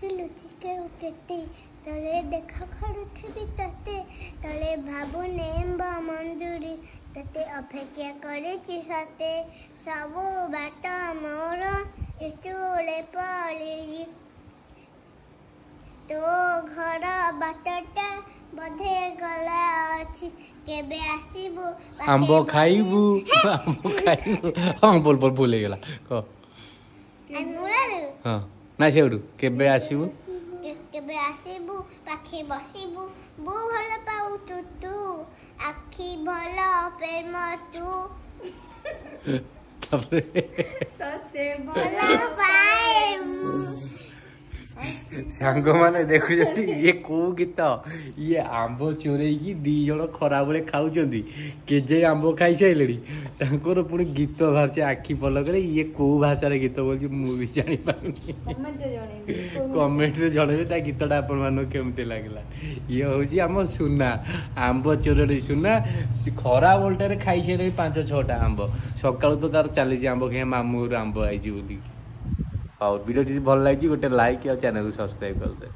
लुचिके उकेती तले देखा खड़ुथिबि तते तले भाबु नेम्बा मंजूरी तते अपेक्षा करेछि सते सबु बाट मोर एचुले पड़ी तो घर बाटटा बधे गला अछि केबे आसीबु आंबो खाइबु हां बोल बोल बोले गेला को अनुरालु हां ना सेउडु केबे आसीबु केबे आसीबु पाखी बसीबु बो भल पाउ तू आखी भल प्रेम तू तते भल पाए सांग माने देखु जटी ये को गीत ये आंबो चोरई की दी जण खरा बेले खाउचंदी केजे आंबो खाई साइलेडी तांकर पुणी गीत बाहर आखि पलक ये को भाषा रे गीत बोल मु भी जानी पारुनी कमेंट रे जणेबे ता गीतटा आपण मानो केमते लागला ये होची हम सुना आंबो चोरई सुना खरा बोलटारे खाई साइले 5-6 टा आंबो सकाळ तो तार चली आंबो के मामू आंबो आइजी बोली और वीडियो भल लगी गोटे लाइक और चैनल को सब्सक्राइब कर दे।